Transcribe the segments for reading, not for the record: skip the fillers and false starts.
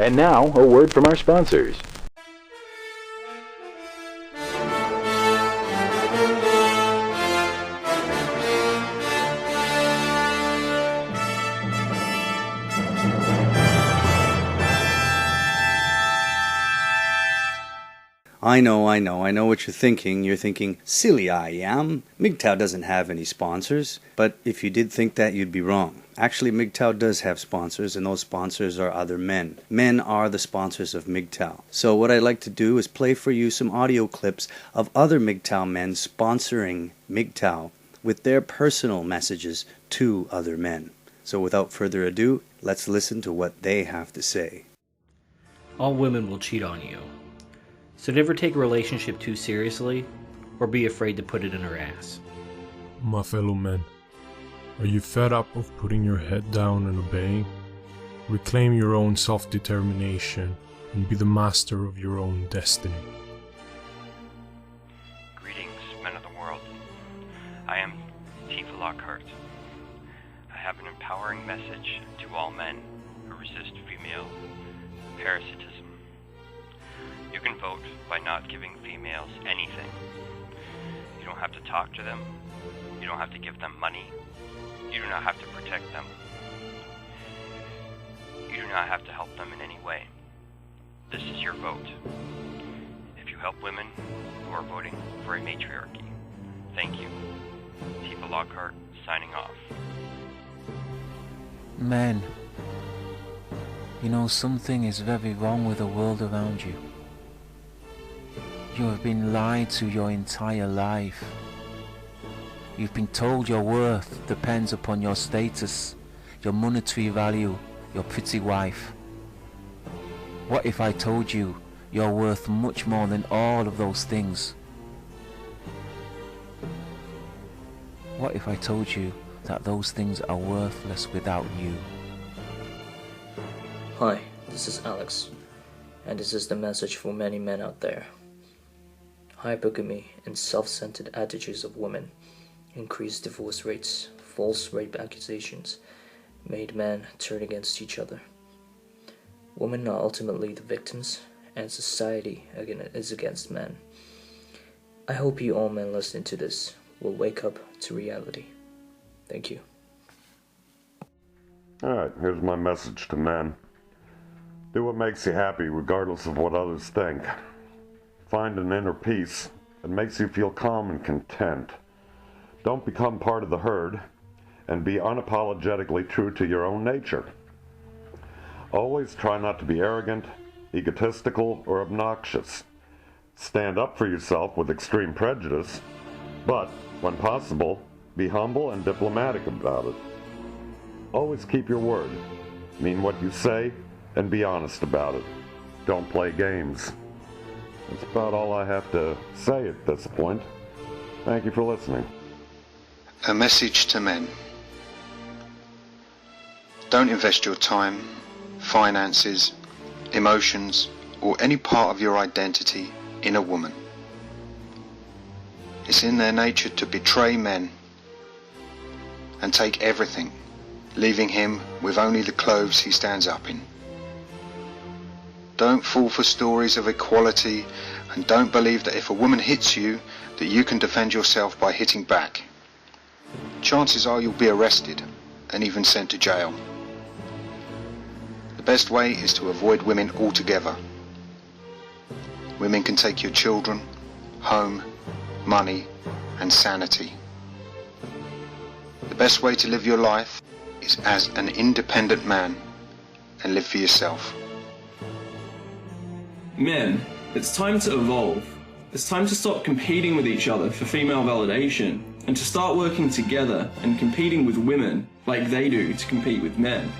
And now, a word from our sponsors. I know what you're thinking. You're thinking, silly I am. MGTOW doesn't have any sponsors. But if you did think that, you'd be wrong. Actually, MGTOW does have sponsors, and those sponsors are other men. Men are the sponsors of MGTOW. So what I'd like to do is play for you some audio clips of other MGTOW men sponsoring MGTOW with their personal messages to other men. So without further ado, let's listen to what they have to say. All women will cheat on you. So never take a relationship too seriously, or be afraid to put it in her ass. My fellow men, are you fed up of putting your head down and obeying? Reclaim your own self-determination and be the master of your own destiny. Greetings, men of the world. I am Tifa Lockhart. I have an empowering message to all men who resist female parasitism. You can vote by not giving females anything. You don't have to talk to them. You don't have to give them money. You do not have to protect them. You do not have to help them in any way. This is your vote. If you help women who are voting for a matriarchy, thank you. Tifa Lockhart, signing off. Men, you know something is very wrong with the world around you. You have been lied to your entire life. You've been told your worth depends upon your status, your monetary value, your pretty wife. What if I told you you're worth much more than all of those things? What if I told you that those things are worthless without you? Hi, this is Alex, and this is the message for many men out there. Hypergamy and self-centered attitudes of women, increased divorce rates, false rape accusations, made men turn against each other. Women are ultimately the victims, and society is against men. I hope you all men listening to this will wake up to reality. Thank you. Alright, here's my message to men. Do what makes you happy regardless of what others think. Find an inner peace that makes you feel calm and content. Don't become part of the herd, and be unapologetically true to your own nature. Always try not to be arrogant, egotistical, or obnoxious. Stand up for yourself with extreme prejudice, but, when possible, be humble and diplomatic about it. Always keep your word. Mean what you say, and be honest about it. Don't play games. That's about all I have to say at this point. Thank you for listening. A message to men. Don't invest your time, finances, emotions, or any part of your identity in a woman. It's in their nature to betray men and take everything, leaving him with only the clothes he stands up in. Don't fall for stories of equality, and don't believe that if a woman hits you, that you can defend yourself by hitting back. Chances are you'll be arrested and even sent to jail. The best way is to avoid women altogether. Women can take your children, home, money, and sanity. The best way to live your life is as an independent man and live for yourself. Men, it's time to evolve. It's time to stop competing with each other for female validation and to start working together and competing with women like they do to compete with men.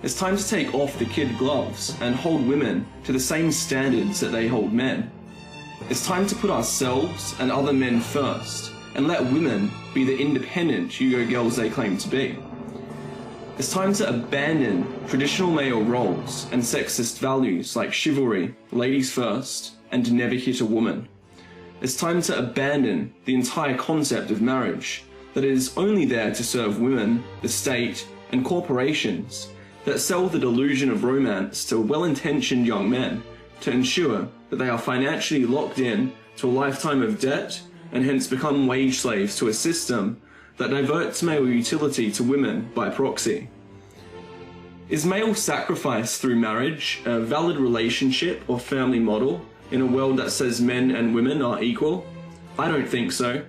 It's time to take off the kid gloves and hold women to the same standards that they hold men. It's time to put ourselves and other men first and let women be the independent Hugo girls they claim to be. It's time to abandon traditional male roles and sexist values like chivalry, ladies first, and never hit a woman. It's time to abandon the entire concept of marriage that is only there to serve women, the state, and corporations, that sell the delusion of romance to well-intentioned young men to ensure that they are financially locked in to a lifetime of debt and hence become wage slaves to a system that diverts male utility to women by proxy. Is male sacrifice through marriage a valid relationship or family model in a world that says men and women are equal? I don't think so.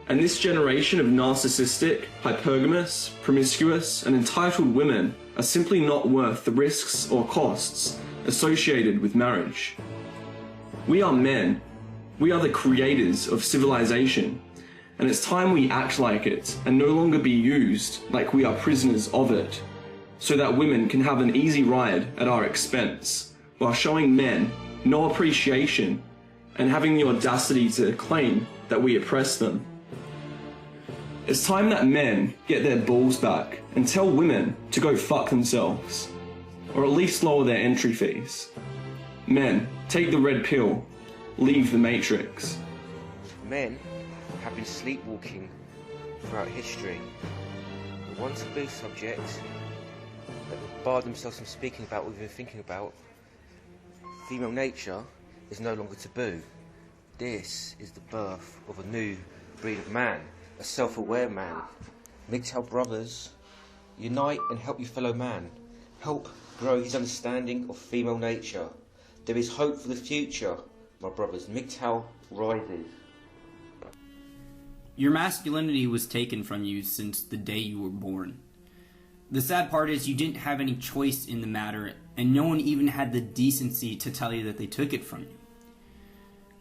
And this generation of narcissistic, hypergamous, promiscuous, and entitled women are simply not worth the risks or costs associated with marriage. We are men. We are the creators of civilization. And it's time we act like it and no longer be used like we are prisoners of it, so that women can have an easy ride at our expense, while showing men no appreciation and having the audacity to claim that we oppress them. It's time that men get their balls back and tell women to go fuck themselves, or at least lower their entry fees. Men, take the red pill, leave the matrix. Men have been sleepwalking throughout history. The one taboo subject that would bar themselves from speaking about or even thinking about, female nature, is no longer taboo. This is the birth of a new breed of man, a self-aware man. MGTOW brothers, unite and help your fellow man. Help grow his understanding of female nature. There is hope for the future, my brothers. MGTOW rises. Your masculinity was taken from you since the day you were born. The sad part is you didn't have any choice in the matter, and no one even had the decency to tell you that they took it from you.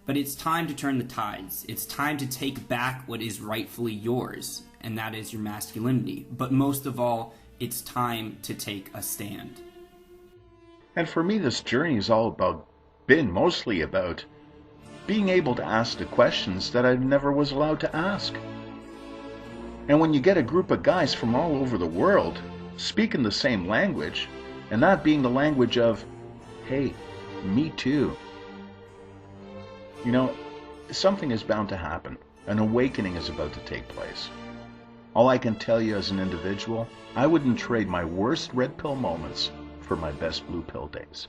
But it's time to turn the tides. It's time to take back what is rightfully yours, and that is your masculinity. But most of all, it's time to take a stand. And for me, this journey is been mostly about being able to ask the questions that I never was allowed to ask. And when you get a group of guys from all over the world speaking the same language, and that being the language of, hey, me too. You know, something is bound to happen. An awakening is about to take place. All I can tell you as an individual, I wouldn't trade my worst red pill moments for my best blue pill days.